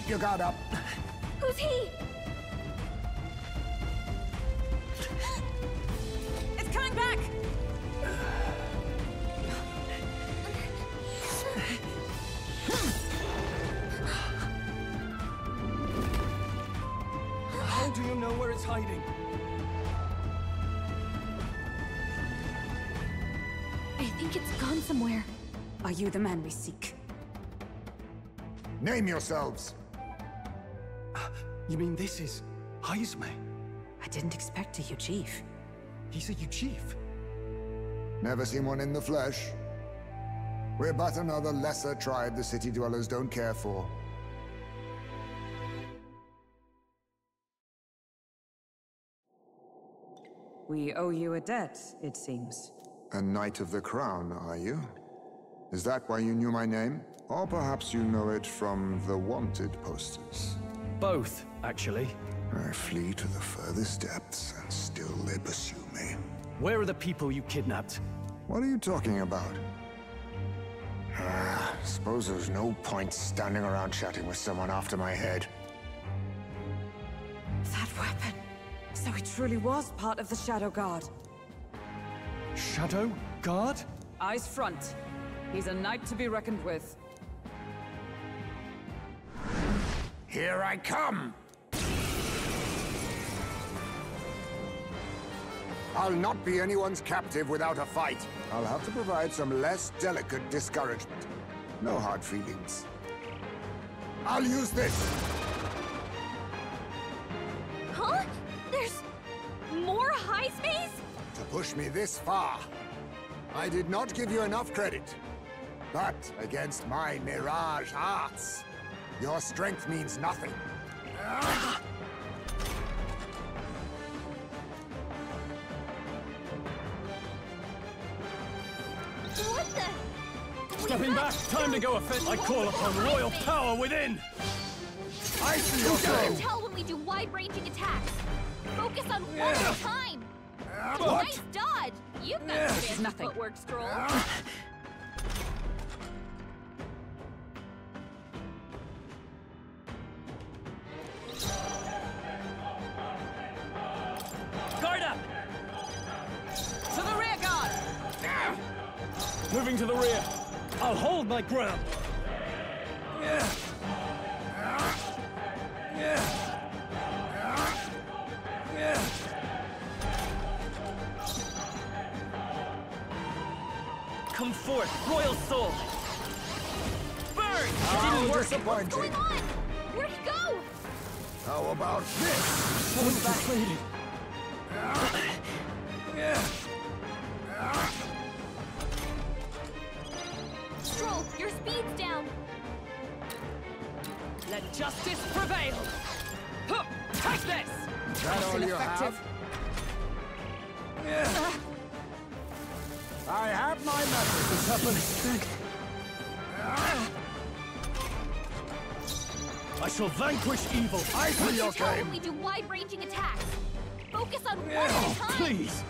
Keep your guard up. Who's he? It's coming back! How do you know where it's hiding? I think it's gone somewhere. Are you the man we seek? Name yourselves. You mean this is Heismay? I didn't expect a Uchief. He's a Uchief. Never seen one in the flesh. We're but another lesser tribe the city dwellers don't care for. We owe you a debt, it seems. A Knight of the Crown, are you? Is that why you knew my name? Or perhaps you know it from the wanted posters? Both, actually. I flee to the furthest depths, and still they pursue me. Where are the people you kidnapped? What are you talking about? Suppose there's no point standing around chatting with someone after my head. That weapon. So he truly was part of the Shadow Guard. Shadow Guard? Eyes front. He's a knight to be reckoned with. Here I come! I'll not be anyone's captive without a fight. I'll have to provide some less delicate discouragement. No hard feelings. I'll use this! Huh? There's more Heismays? To push me this far. I did not give you enough credit. But against my mirage arts, your strength means nothing. What the? Stepping back, time to go offend. I call upon royal power within! I see your You can game! tell when we do wide-ranging attacks. Focus on one at a time. What? Nice dodge. You've got some fancy footwork, Stroll. Guard up! To the rear guard! Moving to the rear. I'll hold my ground. Come forth, royal soul! Burn! How What's disappointing! going on? Where'd he go? How about this? What was that lady? Stroll, your speed's down. Let justice prevail! Huh, take this! Is that all you Ineffective. have? I have my methods. What's happened? I shall vanquish evil. I see your Tell when game! we do wide-ranging attacks. Focus on one at a time. Please!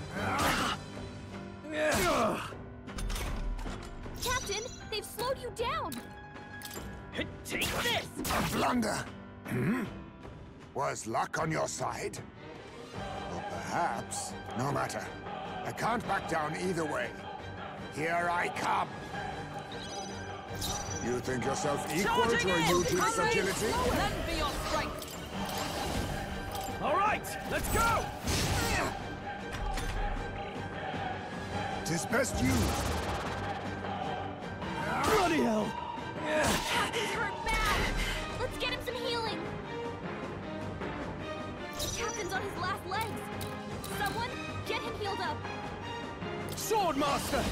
Captain, they've slowed you down. Take this! A blunder! Was luck on your side? Or perhaps... No matter. I can't back down either way. Here I come! You think yourself equal Charging to a in! Eugene's Comrades, agility? lend me your strength! All right, let's go! 'Tis best used. Bloody hell! Captain's hurt bad. Let's get him some healing. The captain's on his last legs. Someone, get him healed up. Swordmaster!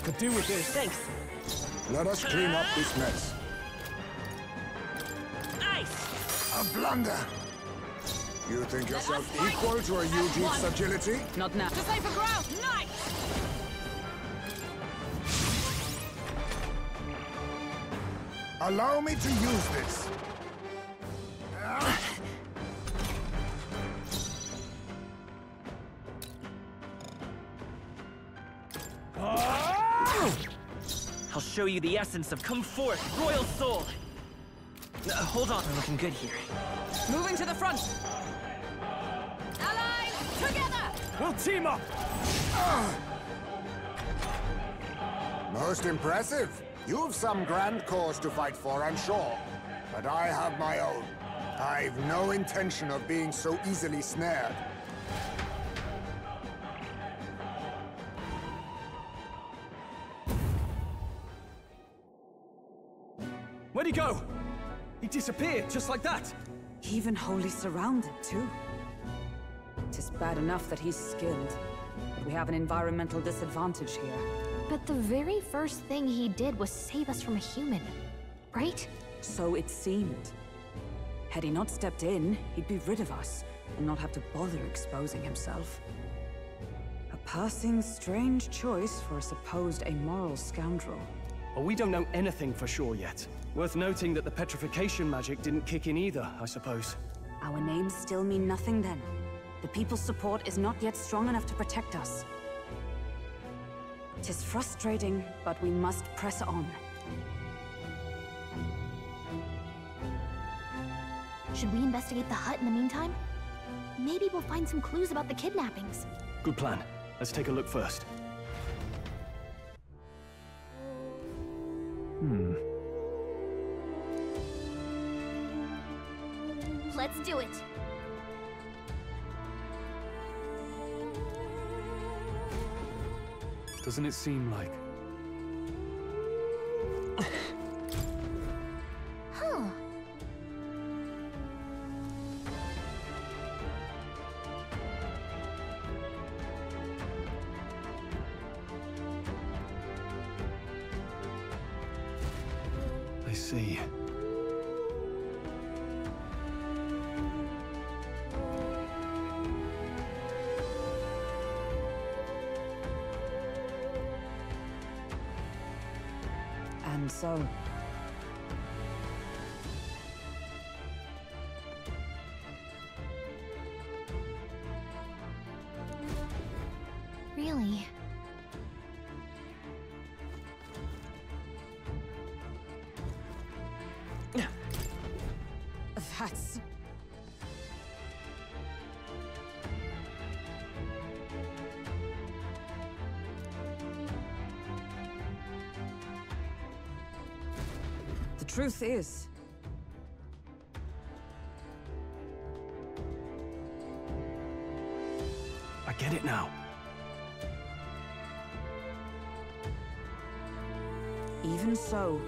Could do with this. Thanks. Let us clean up this mess. Nice! A blunder! You think yourself equal to a Eugene's agility? Not now. To safer ground! Nice! Allow me to use this. show you the essence of come forth, royal soul. Hold on, we're looking good here. Moving to the front! Allies, together! We'll team up! Most impressive. You've some grand cause to fight for, I'm sure. But I have my own. I've no intention of being so easily snared. Where'd he go? He disappeared, just like that. Even wholly surrounded, too. 'Tis bad enough that he's skilled, but we have an environmental disadvantage here. But the very first thing he did was save us from a human, right? So it seemed. Had he not stepped in, he'd be rid of us, and not have to bother exposing himself. A passing, strange choice for a supposed amoral scoundrel. Well, we don't know anything for sure yet. Worth noting that the petrification magic didn't kick in either, I suppose. Our names still mean nothing then. The people's support is not yet strong enough to protect us. 'Tis frustrating, but we must press on. Should we investigate the hut in the meantime? Maybe we'll find some clues about the kidnappings. Good plan. Let's take a look first. Let's do it. Doesn't it seem like... Huh. I see. And so... Really? That's... The truth is... I get it now. Even so...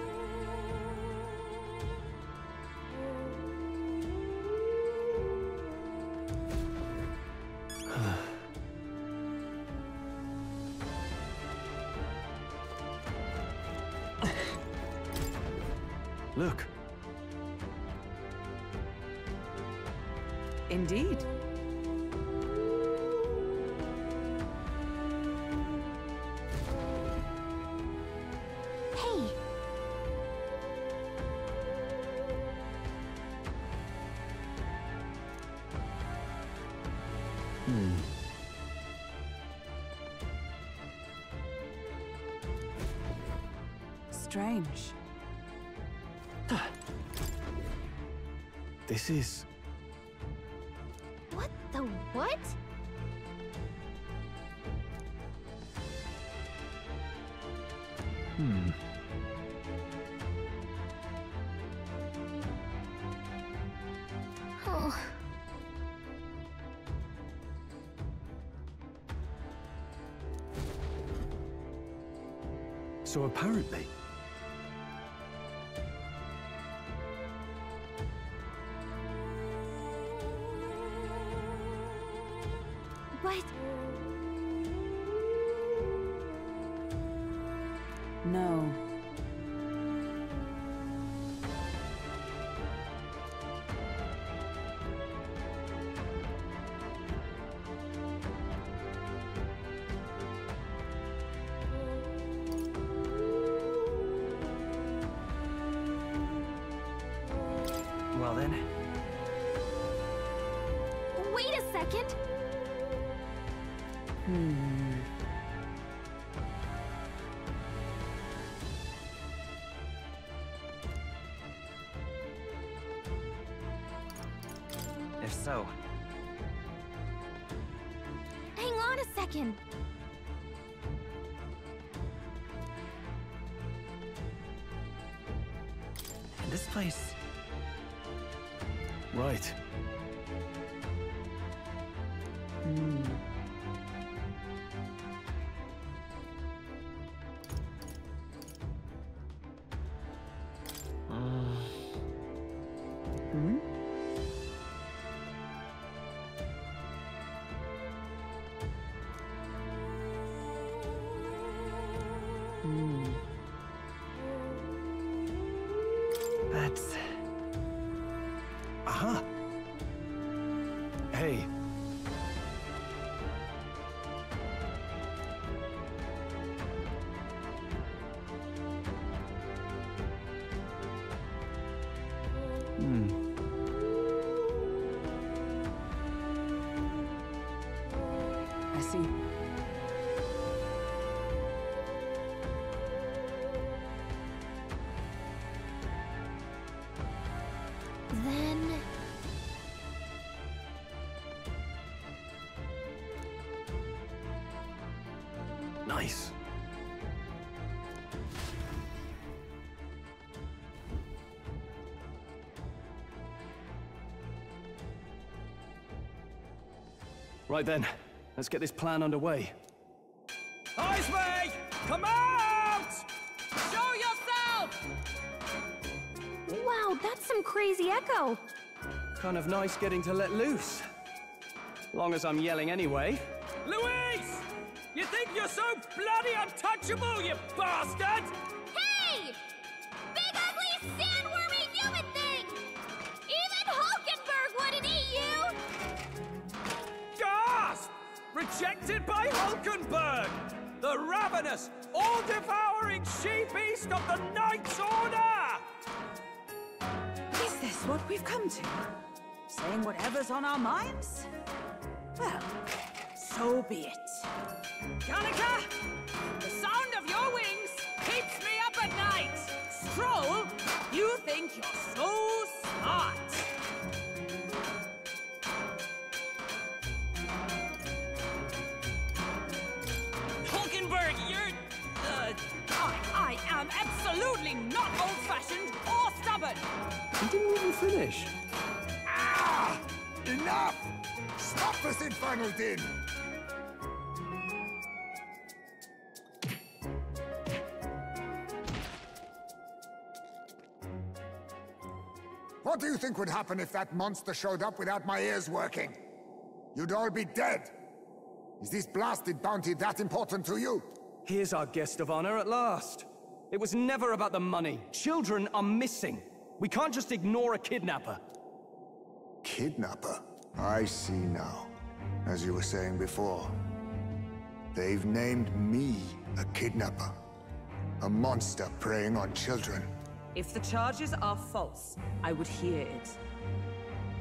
Look. Indeed. Hey! Strange. This is... What the what? Oh. So apparently... But No. Well then, wait a second. so. Hang on a second. And this place... Right. That's... Aha! Hey. I see. Then... Nice. Right then, let's get this plan underway. Heismay! Come out! Show yourself! Wow, that's some crazy echo. Kind of nice getting to let loose. Long as I'm yelling anyway. Louise! You think you're so bloody untouchable, you bastard? Hey! Big ugly sandwormy human thing! Even Hulkenberg wouldn't eat you! Gasp! Rejected by Hulkenberg! The ravenous, all-devouring she-beast of the Knight's Order! Is this what we've come to? Saying whatever's on our minds? Well, so be it. Kanika! The sound of your wings keeps me up at night! Stroll, you think you're so smart! Hulkenberg, you're... I am absolutely not old-fashioned or stubborn! He didn't even finish. Ah! Enough! Stop this infernal din! What do you think would happen if that monster showed up without my ears working? You'd all be dead. Is this blasted bounty that important to you? Here's our guest of honor at last. It was never about the money. Children are missing. We can't just ignore a kidnapper. Kidnapper? I see now. As you were saying before, they've named me a kidnapper. A monster preying on children. If the charges are false, I would hear it.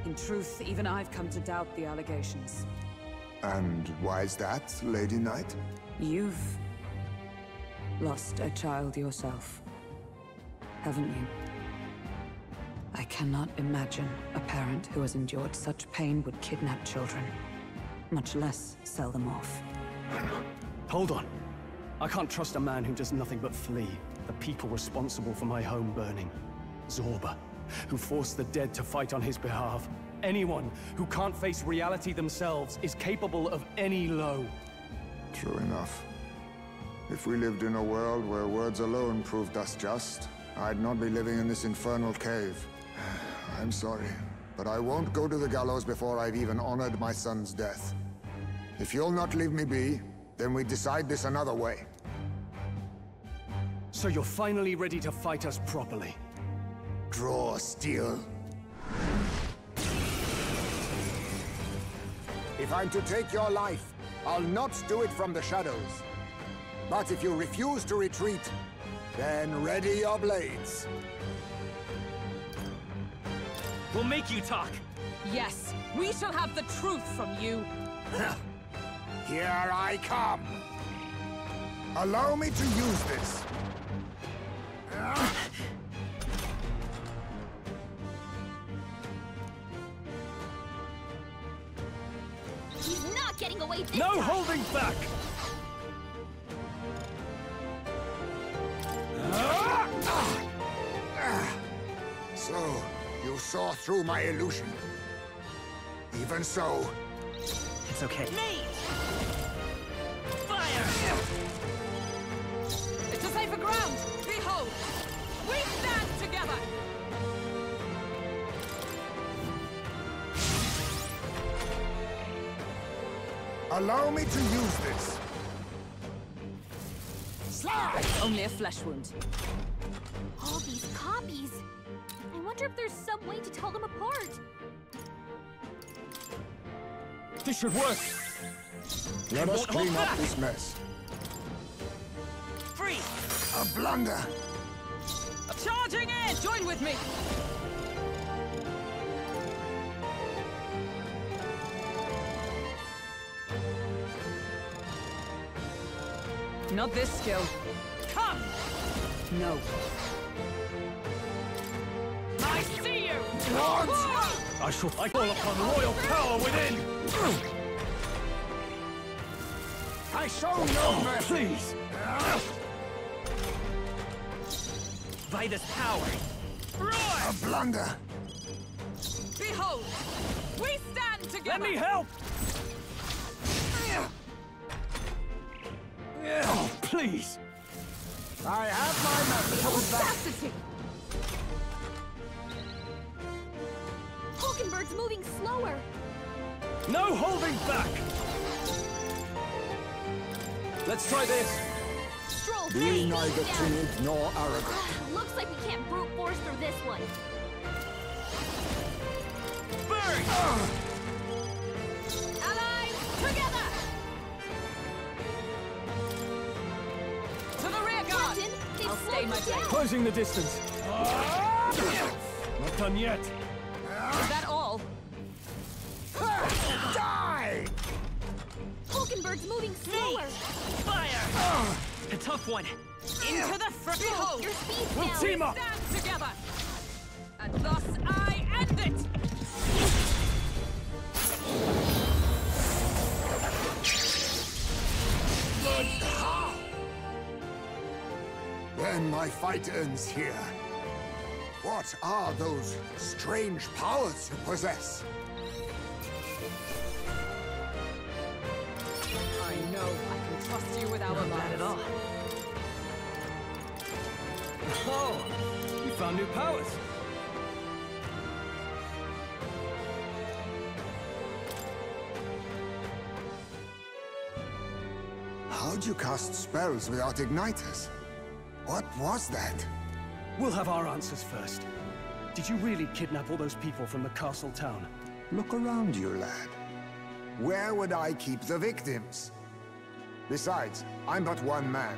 In truth, even I've come to doubt the allegations. And why's that, Lady Knight? You've lost a child yourself, haven't you? I cannot imagine a parent who has endured such pain would kidnap children, much less sell them off. Hold on. I can't trust a man who does nothing but flee. The people responsible for my home burning. Zorba, who forced the dead to fight on his behalf. Anyone who can't face reality themselves is capable of any low. True enough. If we lived in a world where words alone proved us just, I'd not be living in this infernal cave. I'm sorry, but I won't go to the gallows before I've even honored my son's death. If you'll not leave me be, then we decide this another way. So you're finally ready to fight us properly? Draw steel. If I'm to take your life, I'll not do it from the shadows. But if you refuse to retreat, then ready your blades. We'll make you talk! Yes, we shall have the truth from you. Here I come. Allow me to use this. getting away this No time. holding back! So, you saw through my illusion. Even so, It's okay. Me! Fire! It's a safer ground! Behold! We stand together! allow me to use this. Slide! Only a flesh wound. All these copies. I wonder if there's some way to tell them apart. This should work! Let us clean up this mess. Free! A blunder! Charging in! Join with me! Not this skill. Come! No. I see you! I shall call upon royal power within! I show no mercy! Please! By this power. A blunder! Behold! We stand together! Let me help! Oh, please! I have my method. Audacity! Hulkenberg's moving slower. No holding back! Let's try this! Stroll, Be please, neither down. timid nor arrogant. Looks like we can't brute force through this one. Burn! Allies, together! To the rear guard! Captain, they've I'll slowed stay my us down. Closing the distance. Not done yet. Is that all? Die! Hulkenberg's moving slower. Fire! A tough one. Into the front! Behold! Your speed's We'll down. team up! Stand together! And thus I end it! But how? Then my fight ends here. What are those strange powers you possess? I know I can trust you with our Not lives. bad at all. Oh! You found new powers! How'd you cast spells without igniters? What was that? We'll have our answers first. Did you really kidnap all those people from the castle town? Look around you, lad. Where would I keep the victims? Besides, I'm but one man.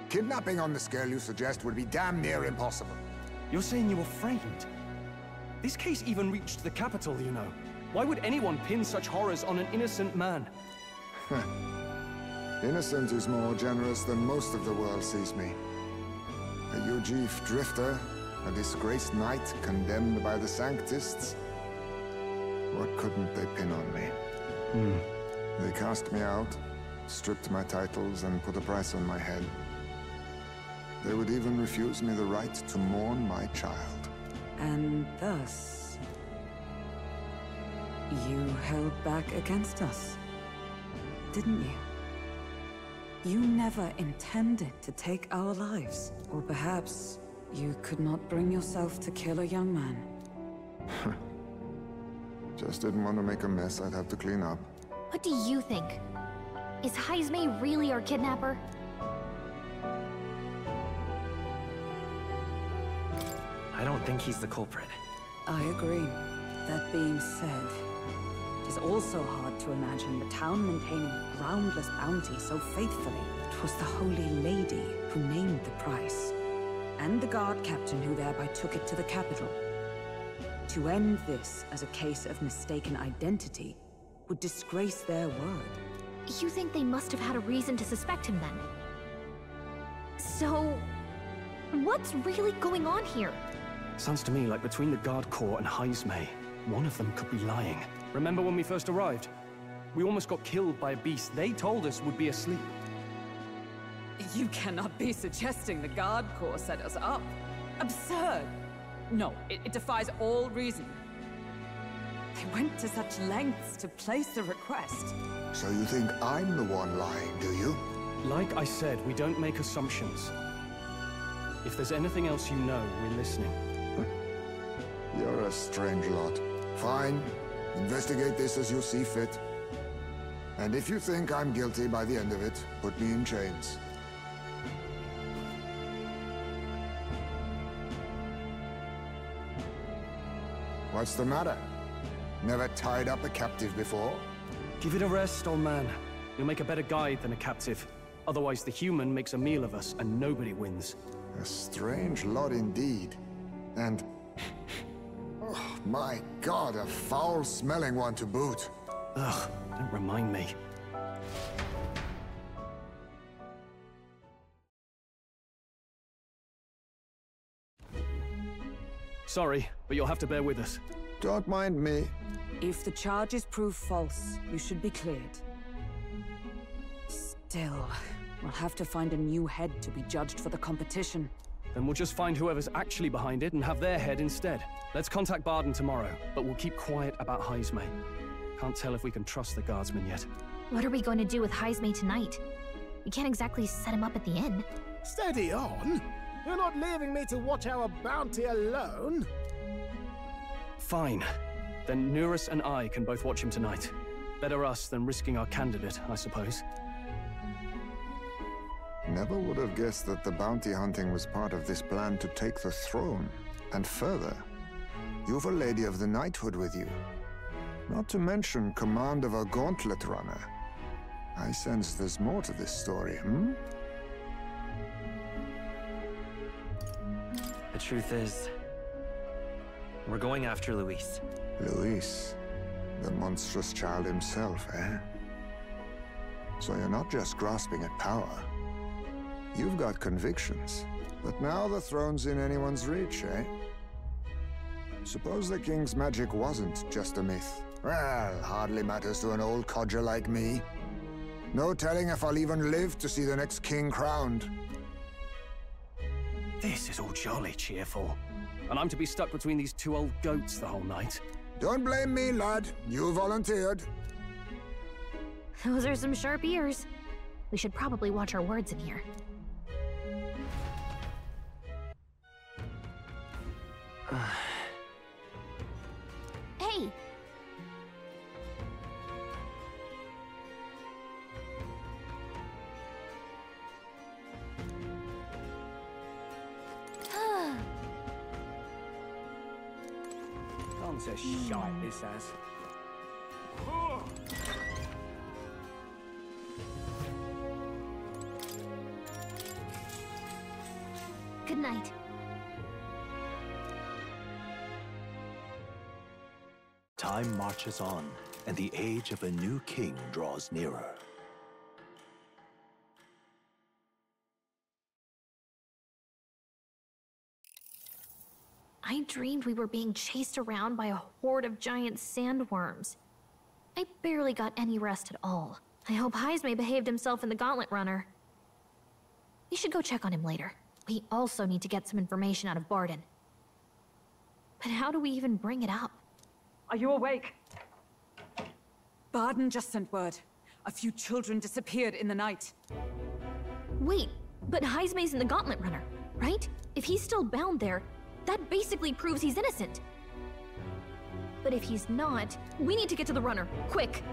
Kidnapping on the scale you suggest would be damn near impossible. You're saying you were framed? This case even reached the capital, you know. Why would anyone pin such horrors on an innocent man? Innocent is more generous than most of the world sees me. A Ujif drifter, a disgraced knight condemned by the Sanctists. What couldn't they pin on me? They cast me out, stripped my titles, and put a price on my head. They would even refuse me the right to mourn my child. And thus... you held back against us, didn't you? You never intended to take our lives. Or perhaps you could not bring yourself to kill a young man. Just didn't want to make a mess I'd have to clean up. What do you think? Is Heismay really our kidnapper? I don't think he's the culprit. I agree. That being said, it is also hard to imagine the town maintaining a groundless bounty so faithfully. It was the Holy Lady who named the price, and the guard captain who thereby took it to the capital. To end this as a case of mistaken identity would disgrace their word. You think they must have had a reason to suspect him then? So... what's really going on here? Sounds to me like between the Guard Corps and Heismay, one of them could be lying. Remember when we first arrived? We almost got killed by a beast they told us would be asleep. You cannot be suggesting the Guard Corps set us up. Absurd! No, it defies all reason. They went to such lengths to place a request. So you think I'm the one lying, do you? Like I said, we don't make assumptions. If there's anything else you know, we're listening. You're a strange lot. Fine. Investigate this as you see fit. And if you think I'm guilty by the end of it, put me in chains. What's the matter? Never tied up a captive before? Give it a rest, old man. You'll make a better guide than a captive. Otherwise, the human makes a meal of us, and nobody wins. A strange lot indeed. And... oh, my God, a foul-smelling one to boot. Ugh, don't remind me. Sorry, but you'll have to bear with us. Don't mind me. If the charges prove false, you should be cleared. Still, we'll have to find a new head to be judged for the competition. Then we'll just find whoever's actually behind it and have their head instead. Let's contact Barden tomorrow, but we'll keep quiet about Heismay. Can't tell if we can trust the guardsman yet. What are we going to do with Heismay tonight? We can't exactly set him up at the inn. Steady on! You're not leaving me to watch our bounty alone! Fine. Then Nurus and I can both watch him tonight. Better us than risking our candidate, I suppose. Never would have guessed that the bounty hunting was part of this plan to take the throne. And further, you've a Lady of the Knighthood with you. Not to mention command of a gauntlet runner. I sense there's more to this story, hmm? The truth is, we're going after Luis. Luis, the monstrous child himself, eh? So you're not just grasping at power. You've got convictions. But now the throne's in anyone's reach, eh? Suppose the king's magic wasn't just a myth. Well, hardly matters to an old codger like me. No telling if I'll even live to see the next king crowned. This is all jolly cheerful. And I'm to be stuck between these two old goats the whole night. Don't blame me, lad. You volunteered. Those are some sharp ears. We should probably watch our words in here. Hey! Can't say shite this as. Good night. Time marches on, and the age of a new king draws nearer. I dreamed we were being chased around by a horde of giant sandworms. I barely got any rest at all. I hope Heismay behaved himself in the Gauntlet Runner. We should go check on him later. We also need to get some information out of Barden. But how do we even bring it up? Are you awake? Barden just sent word. A few children disappeared in the night. Wait, but Heismay's in the Gauntlet Runner, right? If he's still bound there, that basically proves he's innocent. But if he's not, we need to get to the runner, quick!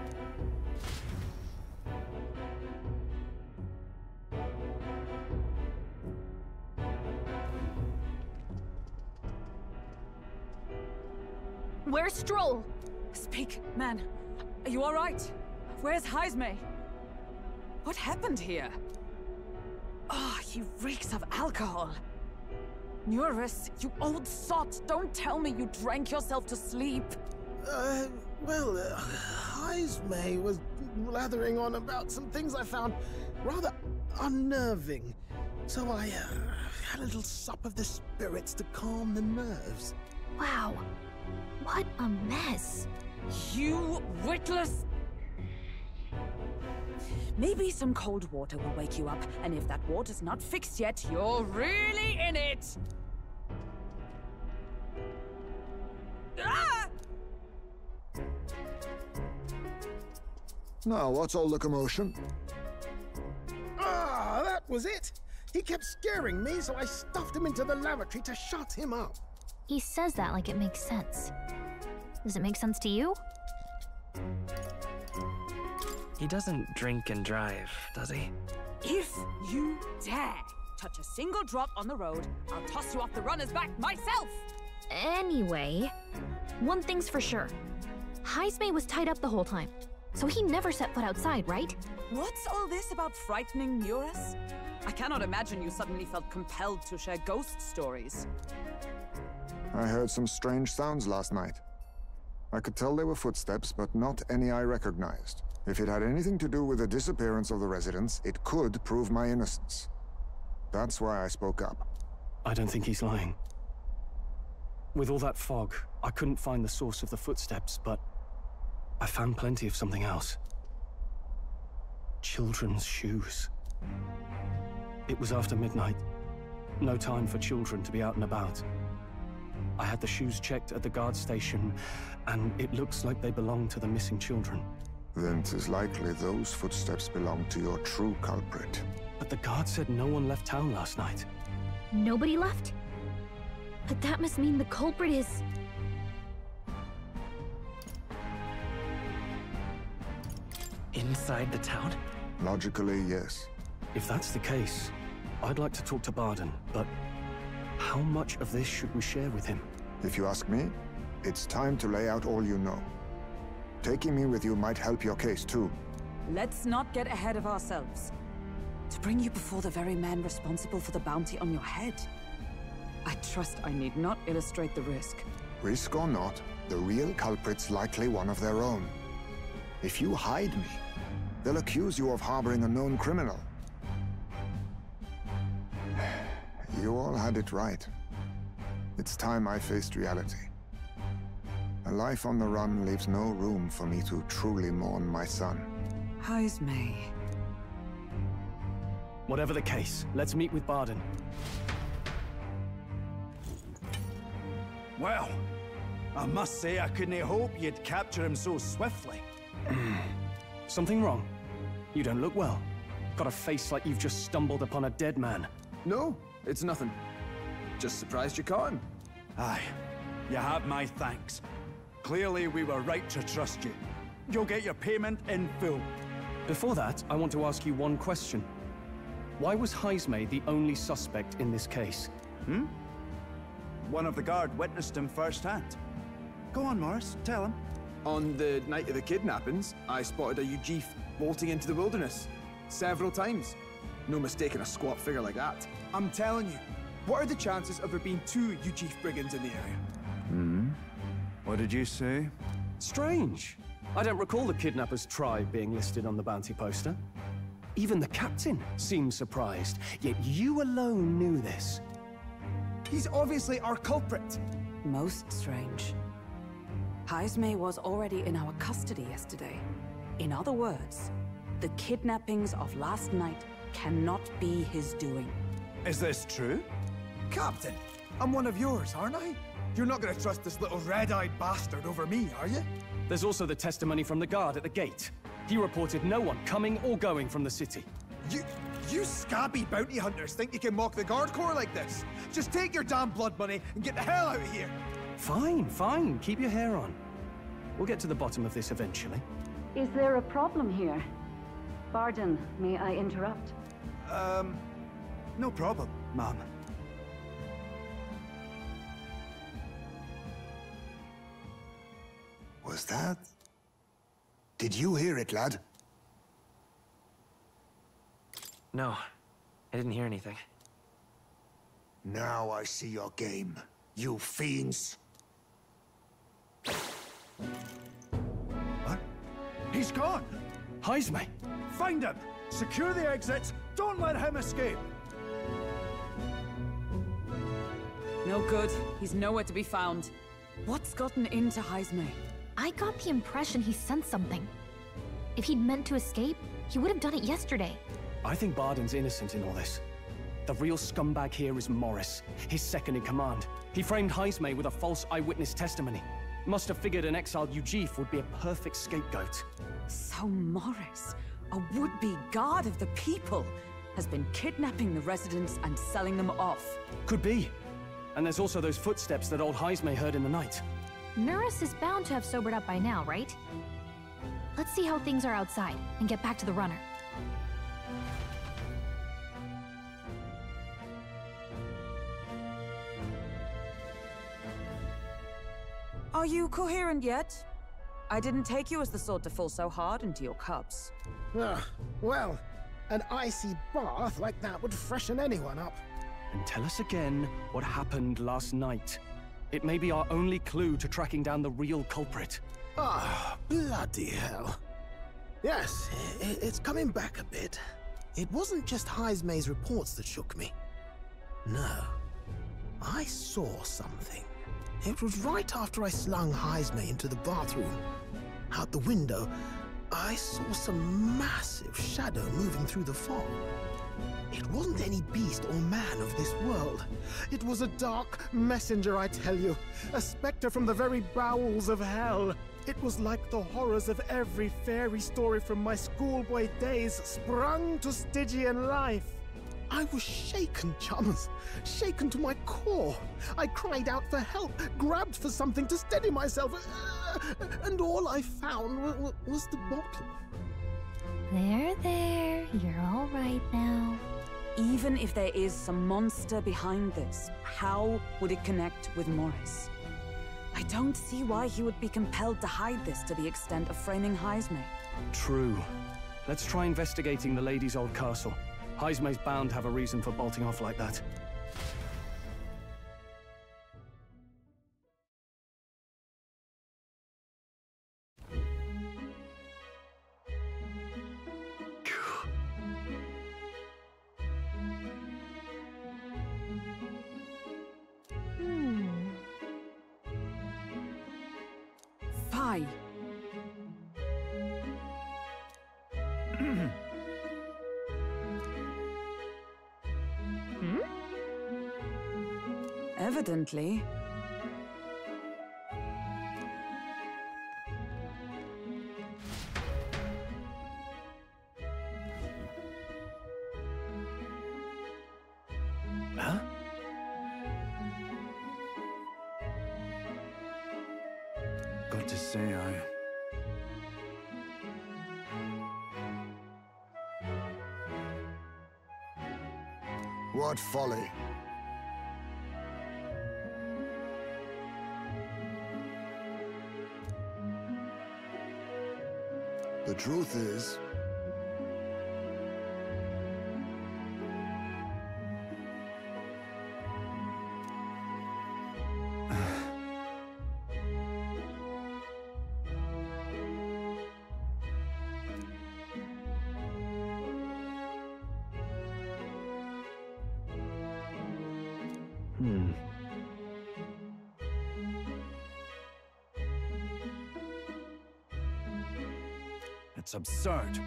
Where's Stroll? Speak, man. Are you all right? Where's Heismay? What happened here? Oh, he reeks of alcohol. Nurus, you old sot, don't tell me you drank yourself to sleep. Heismay was blathering on about some things I found rather unnerving. So I had a little sup of the spirits to calm the nerves. Wow, what a mess. You witless... Maybe some cold water will wake you up, and if that water's not fixed yet, you're really in it! Ah! Now, what's all the commotion? Ah, that was it! He kept scaring me, so I stuffed him into the lavatory to shut him up. He says that like it makes sense. Does it make sense to you? He doesn't drink and drive, does he? If you dare touch a single drop on the road, I'll toss you off the runner's back myself! Anyway, one thing's for sure. Heismay was tied up the whole time, so he never set foot outside, right? What's all this about frightening Eurus? I cannot imagine you suddenly felt compelled to share ghost stories. I heard some strange sounds last night. I could tell they were footsteps, but not any I recognized. If it had anything to do with the disappearance of the residents, it could prove my innocence. That's why I spoke up. I don't think he's lying. With all that fog, I couldn't find the source of the footsteps, but I found plenty of something else. Children's shoes. It was after midnight. No time for children to be out and about. I had the shoes checked at the guard station, and it looks like they belong to the missing children. Then 'tis likely those footsteps belong to your true culprit. But the guard said no one left town last night. Nobody left? But that must mean the culprit is... Inside the town? Logically, yes. If that's the case, I'd like to talk to Barden, but how much of this should we share with him? If you ask me, it's time to lay out all you know. Taking me with you might help your case, too. Let's not get ahead of ourselves. To bring you before the very man responsible for the bounty on your head. I trust I need not illustrate the risk. Risk or not, the real culprit's likely one of their own. If you hide me, they'll accuse you of harboring a known criminal. You all had it right. It's time I faced reality. A life on the run leaves no room for me to truly mourn my son. Heismay. Whatever the case, let's meet with Barden. Well, I must say I couldn't hope you'd capture him so swiftly. Something wrong? You don't look well. Got a face like you've just stumbled upon a dead man. No, it's nothing. Just surprised you caught him. Aye, you have my thanks. Clearly we were right to trust you. You'll get your payment in full. Before that, I want to ask you one question. Why was Heismay the only suspect in this case? One of the guard witnessed him firsthand. Go on, Morris, tell him. On the night of the kidnappings, I spotted a Ujif bolting into the wilderness. Several times. No mistaking a squat figure like that. I'm telling you, what are the chances of there being 2 Ujif brigands in the area? What did you say? Strange. I don't recall the kidnappers' tribe being listed on the bounty poster. Even the captain seemed surprised, yet you alone knew this. He's obviously our culprit. Most strange. Heismay was already in our custody yesterday. In other words, the kidnappings of last night cannot be his doing. Is this true? Captain, I'm one of yours, aren't I? You're not gonna trust this little red-eyed bastard over me, are you? There's also the testimony from the guard at the gate. He reported no one coming or going from the city. You scabby bounty hunters think you can mock the Guard Corps like this? Just take your damn blood money and get the hell out of here! Fine, fine. Keep your hair on. We'll get to the bottom of this eventually. Is there a problem here? Barden, may I interrupt? No problem, ma'am. Was that? Did you hear it, lad? No, I didn't hear anything. Now I see your game, you fiends. What? He's gone! Heismay! Find him! Secure the exits! Don't let him escape! No good. He's nowhere to be found. What's gotten into Heismay? I got the impression he sensed something. If he'd meant to escape, he would have done it yesterday. I think Barden's innocent in all this. The real scumbag here is Morris, his second in command. He framed Heismay with a false eyewitness testimony. Must have figured an exiled Ujif would be a perfect scapegoat. So Morris, a would-be guard of the people, has been kidnapping the residents and selling them off. Could be. And there's also those footsteps that old Heismay heard in the night. Nurse is bound to have sobered up by now, right? Let's see how things are outside and get back to the runner. Are you coherent yet? I didn't take you as the sort to fall so hard into your cups. Well, an icy bath like that would freshen anyone up. And tell us again what happened last night. It may be our only clue to tracking down the real culprit. Bloody hell. Yes, it's coming back a bit. It wasn't just Heismay's reports that shook me. No, I saw something. It was right after I slung Heismay into the bathroom. Out the window, I saw some massive shadow moving through the fog. It wasn't any beast or man of this world. It was a dark messenger, I tell you. A specter from the very bowels of hell. It was like the horrors of every fairy story from my schoolboy days sprung to Stygian life. I was shaken, chums. Shaken to my core. I cried out for help, grabbed for something to steady myself, and all I found was the bottle. There. You're all right now. Even if there is some monster behind this, how would it connect with Morris? I don't see why he would be compelled to hide this to the extent of framing Heismay. True. Let's try investigating the lady's old castle. Heismay's bound to have a reason for bolting off like that. Fi. Evidently. Huh? Got to say, What folly. The truth is, it's absurd.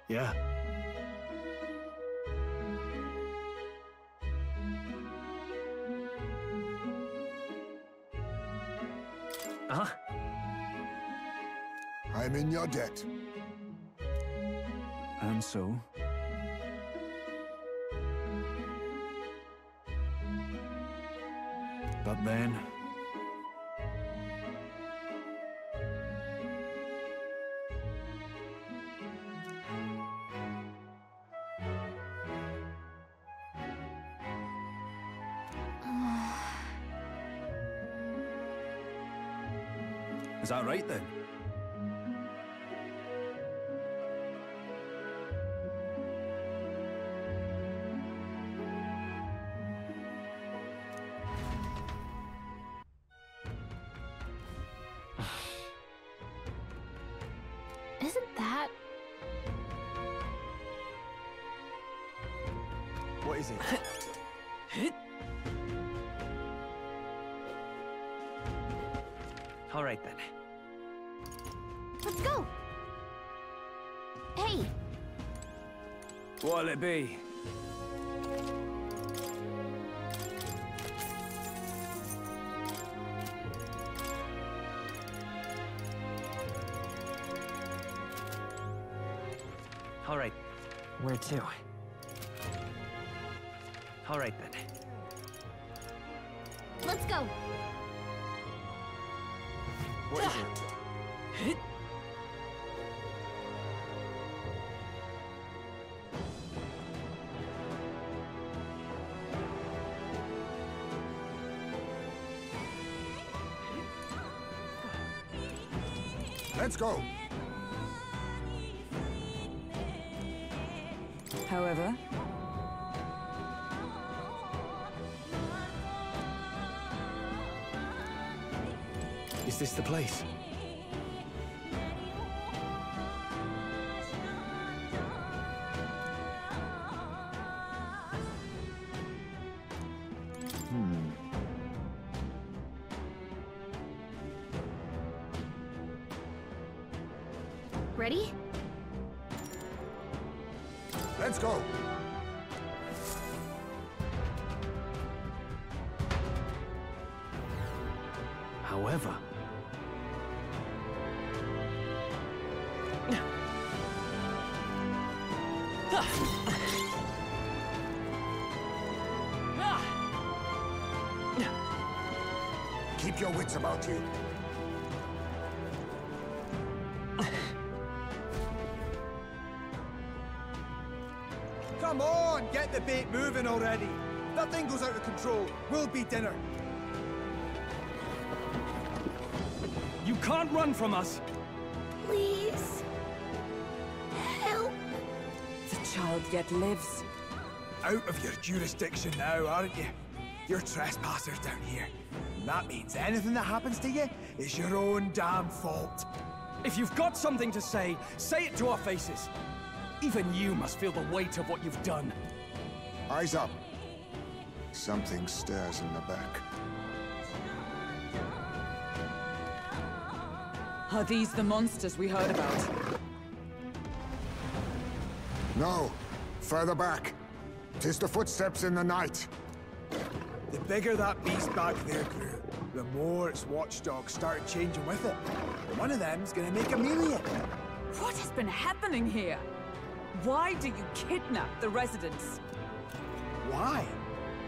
Yeah. Uh-huh. I'm in your debt. And so? But then... Is that right then? Isn't that... What is it? All right then. Let's go! Hey! What'll it be? All right. Where to? All right then. Let's go! What is it? Let's go. However, Is this the place? Ready? Let's go. However... Keep your wits about you. Come on, get the bait moving already. If that thing goes out of control, we'll be dinner. You can't run from us! Please. Help. the child yet lives. Out of your jurisdiction now, aren't you? You're trespassers down here. And that means anything that happens to you is your own damn fault. If you've got something to say it to our faces. Even you must feel the weight of what you've done. Eyes up. Something stirs in the back. Are these the monsters we heard about? No. Further back. 'Tis the footsteps in the night. The bigger that beast back there grew, the more its watchdogs started changing with it. One of them's gonna make Amelia. What has been happening here? Why do you kidnap the residents? Why?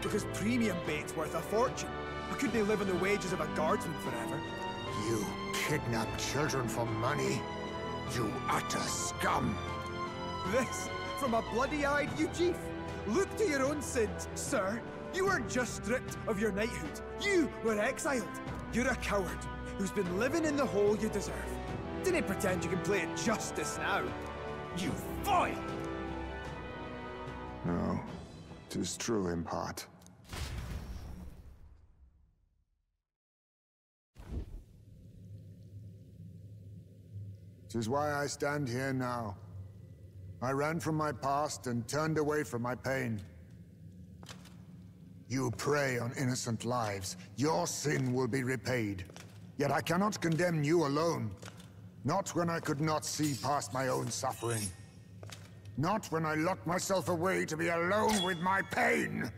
Because premium bait's worth a fortune. I couldn't live on the wages of a guardsman forever. You kidnap children for money? You utter scum! This from a bloody-eyed Eugene. Look to your own sins, sir. You weren't just stripped of your knighthood. You were exiled. You're a coward who's been living in the hole you deserve. Didn't pretend you can play it justice now. You foil! No, 'tis true in part. 'Tis why I stand here now. I ran from my past and turned away from my pain. You prey on innocent lives. Your sin will be repaid. Yet I cannot condemn you alone. Not when I could not see past my own suffering. Not when I locked myself away to be alone with my pain!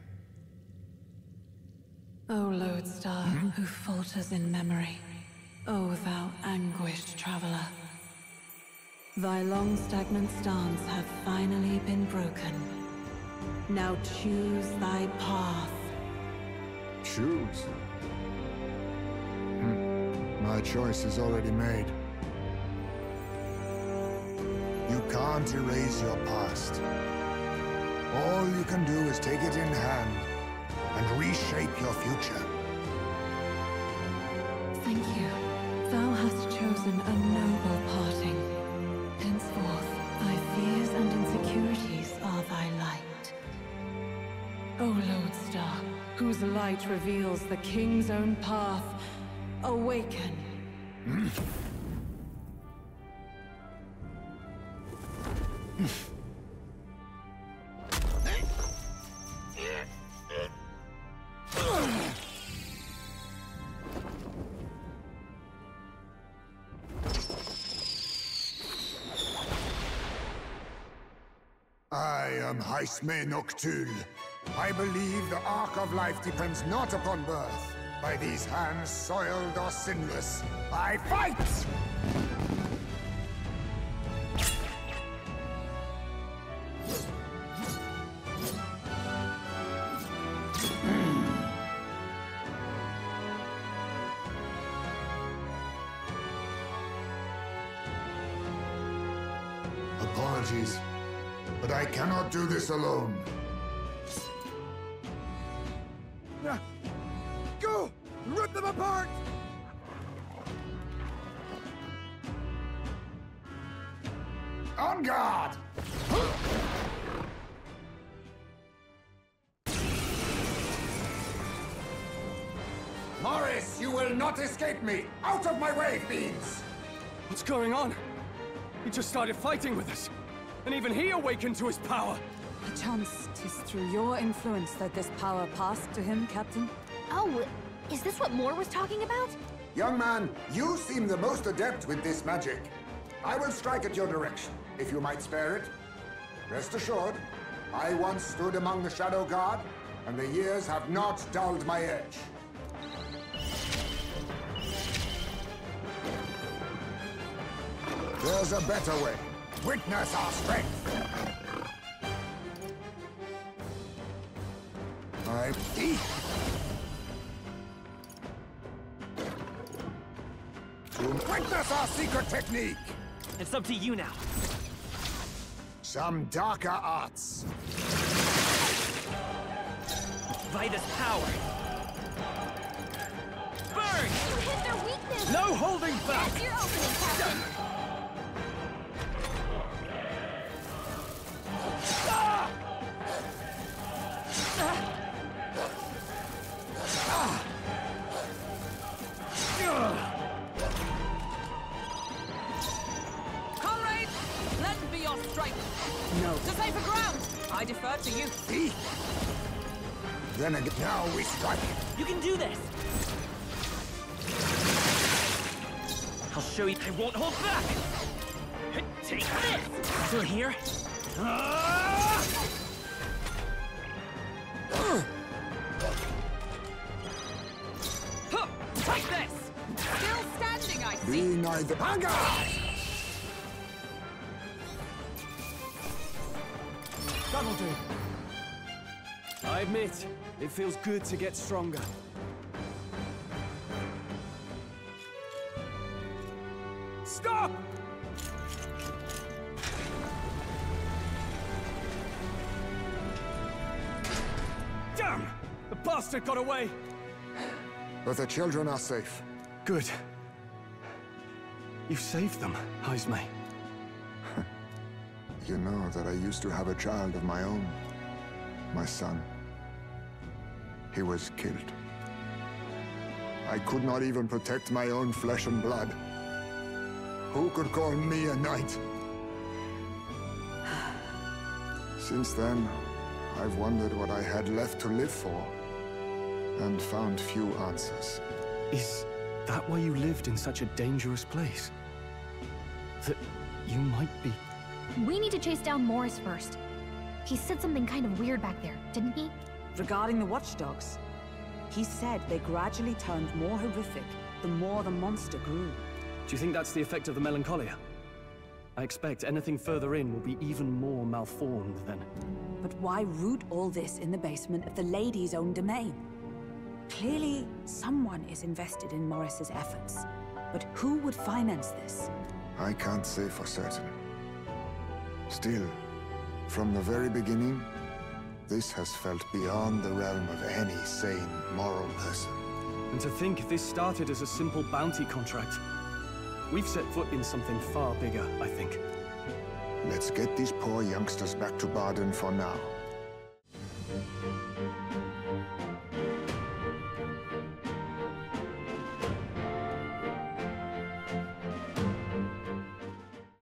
O lodestar, who falters in memory, O thou anguished traveler. Thy long stagnant stance hath finally been broken. Now choose thy path. Choose? My choice is already made. You can't erase your past. All you can do is take it in hand and reshape your future. Thank you. Thou hast chosen a noble parting. Henceforth, thy fears and insecurities are thy light. O lodestar, whose light reveals the king's own path, awaken. am Heismay Noctul. I believe the arc of life depends not upon birth. By these hands, soiled or sinless, I fight! Apologies, but I cannot do this alone. Go! Rip them apart! On guard! Morris, you will not escape me! Out of my way, fiends! What's going on? He just started fighting with us. And even he awakened to his power. Perchance 'tis through your influence that this power passed to him, Captain? Oh, is this what Moore was talking about? Young man, you seem the most adept with this magic. I will strike at your direction, if you might spare it. Rest assured, I once stood among the Shadow Guard, and the years have not dulled my edge. There's a better way. Witness our strength. I'm deep. To witness our secret technique. It's up to you now. Some darker arts. By this power. Burn! You hit their weakness! No holding back! That's your opening, Captain! Comrades, lend me your strength. No. To safer ground, I defer to you. Then again, now we strike. You can do this! I'll show you I won't hold back! Take this! Still here? Take this! Still standing, I see. Be neither. Vanguard! That'll do. I admit, it feels good to get stronger. Stop! Damn! The bastard got away! But the children are safe. Good. You saved them, Heismay. You know that I used to have a child of my own. My son. He was killed. I could not even protect my own flesh and blood. Who could call me a knight? Since then, I've wondered what I had left to live for, and found few answers. Is that why you lived in such a dangerous place? That you might be... We need to chase down Morris first. He said something kind of weird back there, didn't he? Regarding the watchdogs, he said they gradually turned more horrific the more the monster grew. Do you think that's the effect of the melancholia? I expect anything further in will be even more malformed then. But why root all this in the basement of the lady's own domain? Clearly, someone is invested in Morris's efforts. But who would finance this? I can't say for certain. Still, from the very beginning, this has felt beyond the realm of any sane, moral person. And to think this started as a simple bounty contract. We've set foot in something far bigger, I think. Let's get these poor youngsters back to Baden for now.